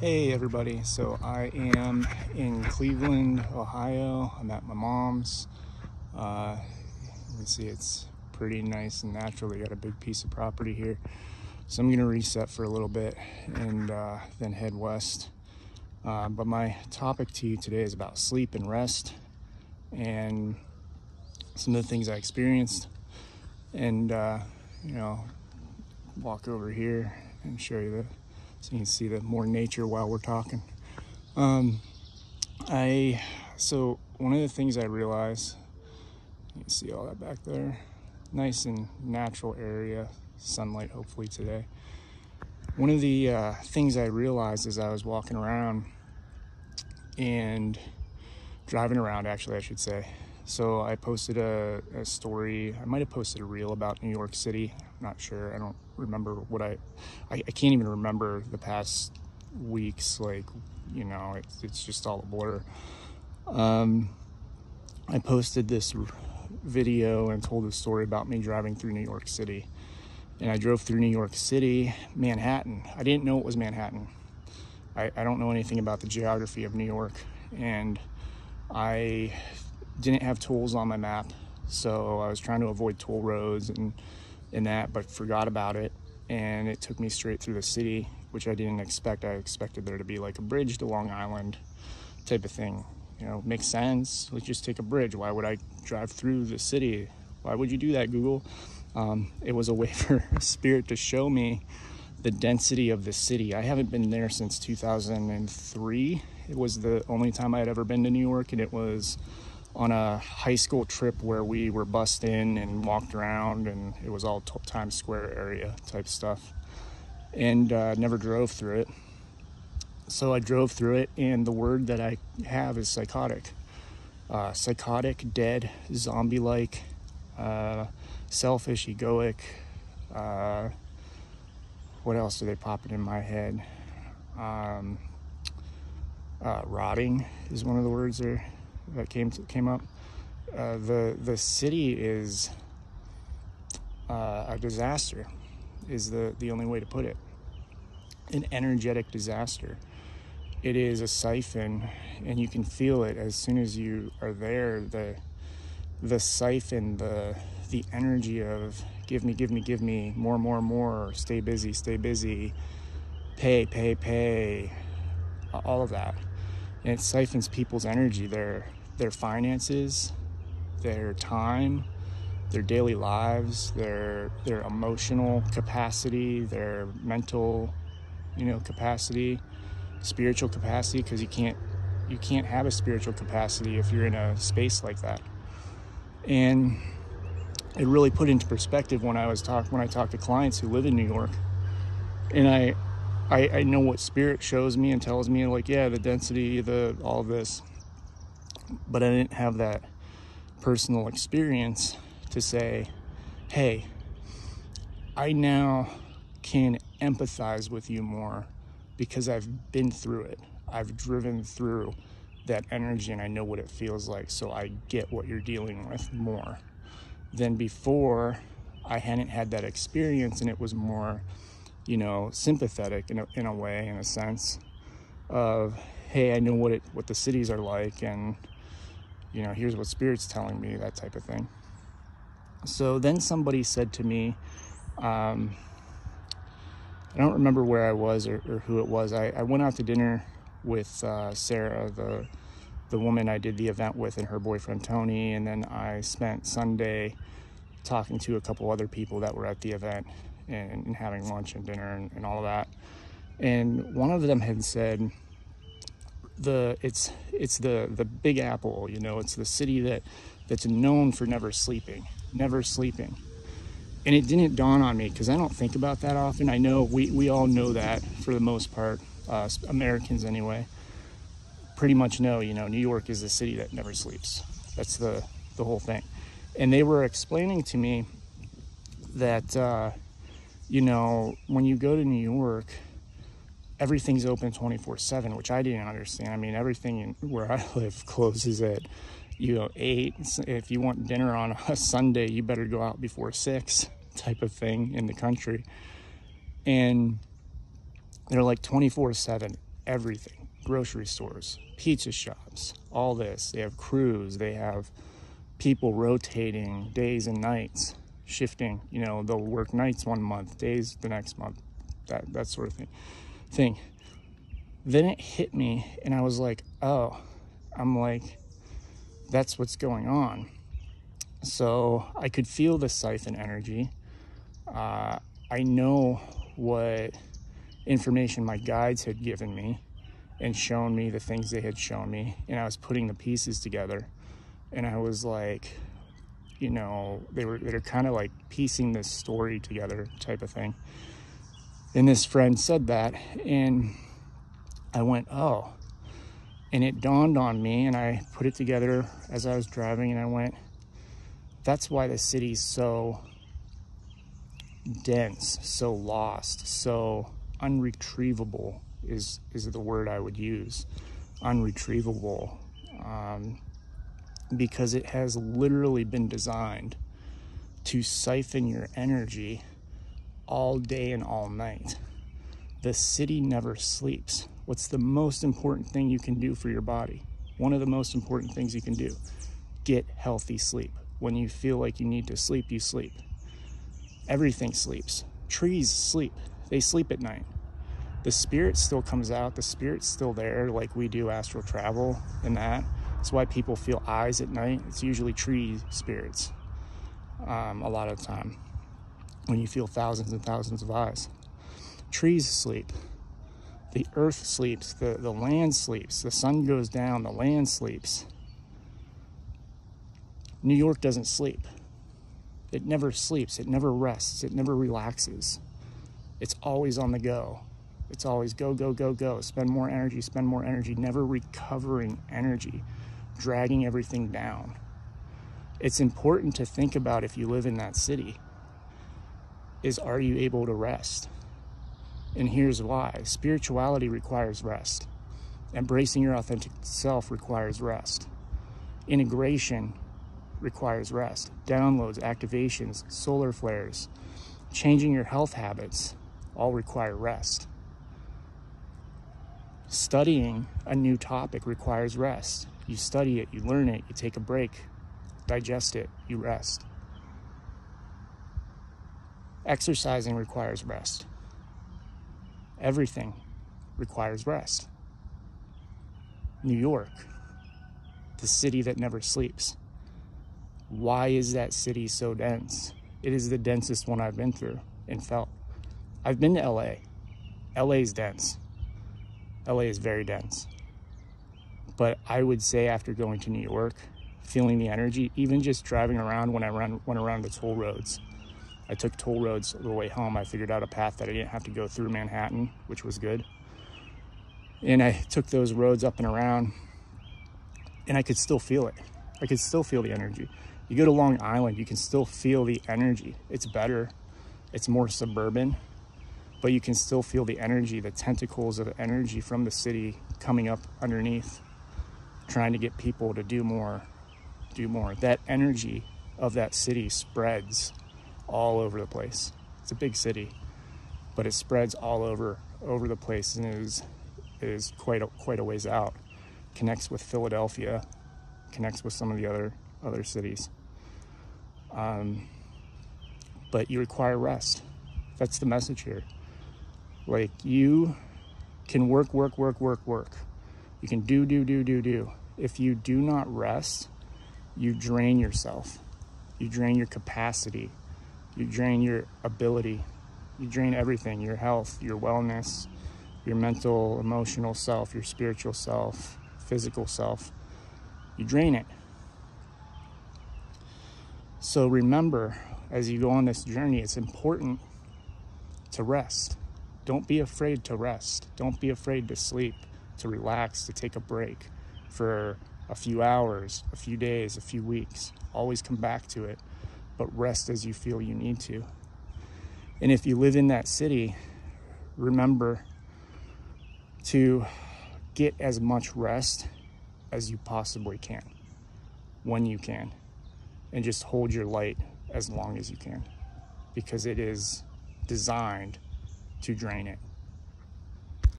Hey everybody, so I am in Cleveland, Ohio. I'm at my mom's. You can see it's pretty nice and natural. They got a big piece of property here. So I'm gonna reset for a little bit and then head west. But my topic to you today is about sleep and rest and some of the things I experienced, and walk over here and show you so you can see the more nature while we're talking. So one of the things I realized, you can see all that back there, nice and natural area, sunlight hopefully today. One of the things I realized as I was walking around and driving around, actually I should say. So I posted a story, I might have posted a reel about New York City, I'm not sure, I don't remember what I can't even remember the past weeks, it's just all a blur. I posted this video and told a story about me driving through New York City. And I drove through New York City, Manhattan. I didn't know it was Manhattan. I don't know anything about the geography of New York, and I didn't have tolls on my map, so I was trying to avoid toll roads and that, but forgot about it, and it took me straight through the city, which I didn't expect. I expected there to be like a bridge to Long Island type of thing. Makes sense. Let's just take a bridge. Why would I drive through the city? Why would you do that, Google? It was a way for Spirit to show me the density of the city. I haven't been there since 2003. It was the only time I had ever been to New York, and it was on a high school trip where we were bussed in and walked around, and it was all Times Square area type stuff, and never drove through it. So I drove through it, and the word that I have is psychotic. Psychotic, dead, zombie-like, selfish, egoic. What else are they popping in my head? Rotting is one of the words there that came up. The city is a disaster, is the only way to put it. An energetic disaster. It is a siphon, and you can feel it as soon as you are there. The siphon, the energy of give me more, stay busy, pay, all of that. And it siphons people's energy, their finances, their time, their daily lives, their emotional capacity, their mental capacity, spiritual capacity, because you can't have a spiritual capacity if you're in a space like that. And it really put into perspective when I talk to clients who live in New York, and I know what Spirit shows me and tells me, the density, all of this, but I didn't have that personal experience to say, hey, I now can empathize with you more because I've been through it. I've driven through that energy, and I know what it feels like, so I get what you're dealing with more than before. I hadn't had that experience, and it was more sympathetic in a way, in a sense of, hey, I know what the cities are like, and here's what Spirit's telling me, that type of thing. So then somebody said to me, I don't remember where I was or who it was. I went out to dinner with Sarah, the woman I did the event with, and her boyfriend Tony, and then I spent Sunday talking to a couple other people that were at the event and having lunch and dinner and all of that. And one of them had said, it's the Big Apple, it's the city that's known for never sleeping. And it didn't dawn on me, because I don't think about that often. I know we all know that for the most part, Americans anyway, pretty much know, New York is the city that never sleeps. That's the whole thing. And they were explaining to me that, when you go to New York, everything's open 24/7, which I didn't understand. I mean, everything where I live closes at 8. If you want dinner on a Sunday, you better go out before 6, type of thing in the country. And they're like 24/7. everything. Grocery stores, pizza shops, all this. They have crews, they have people rotating days and nights, shifting. You know, they'll work nights one month, days the next month, that sort of thing. Then it hit me, and I was like, oh, I'm like, that's what's going on. So I could feel the syphon energy. I know what information my guides had given me and shown me, the things they had shown me, and I was putting the pieces together, and I was like, you know, they're kind of like piecing this story together type of thing. And this friend said that, and I went, oh. And it dawned on me, and I put it together as I was driving, and I went, that's why the city's so dense, so lost, so unretrievable is the word I would use. Unretrievable. Because it has literally been designed to siphon your energy all day and all night. The city never sleeps. What's the most important thing you can do for your body? One of the most important things you can do: get healthy sleep. When you feel like you need to sleep, you sleep. Everything sleeps. Trees sleep. They sleep at night. The spirit still comes out. The spirit's still there, like we do astral travel and that. That's why people feel eyes at night. It's usually tree spirits a lot of the time, when you feel thousands and thousands of eyes. Trees sleep. The earth sleeps. The land sleeps. The sun goes down. The land sleeps. New York doesn't sleep. It never sleeps. It never rests. It never relaxes. It's always on the go. It's always go, go, go, go. Spend more energy, never recovering energy, dragging everything down. It's important to think about, if you live in that city, is, are you able to rest? And here's why. Spirituality requires rest. Embracing your authentic self requires rest. Integration requires rest. Downloads, activations, solar flares, changing your health habits all require rest. Studying a new topic requires rest. You study it, you learn it, you take a break, digest it, you rest. Exercising requires rest. Everything requires rest. New York, the city that never sleeps. Why is that city so dense? It is the densest one I've been through and felt. I've been to LA. LA is dense. LA is very dense. But I would say, after going to New York, feeling the energy, even just driving around, when I went around the toll roads. I took toll roads the way home. I figured out a path that I didn't have to go through Manhattan, which was good. And I took those roads up and around, and I could still feel it. I could still feel the energy. You go to Long Island, you can still feel the energy. It's better. It's more suburban, but you can still feel the energy, the tentacles of energy from the city coming up underneath, trying to get people to do more. That energy of that city spreads all over the place. It's a big city, but it spreads all over the place, and is quite a ways out. Connects with Philadelphia, connects with some of the other cities. But you require rest. That's the message here. Like, you can work. You can do. If you do not rest, you drain yourself. You drain your capacity. You drain your ability. You drain everything: your health, your wellness, your mental, emotional self, your spiritual self, physical self. You drain it. So remember, as you go on this journey, it's important to rest. Don't be afraid to rest. Don't be afraid to sleep, to relax, to take a break for a few hours, a few days, a few weeks. Always come back to it, but rest as you feel you need to. And if you live in that city, remember to get as much rest as you possibly can, when you can, and just hold your light as long as you can, because it is designed to drain it.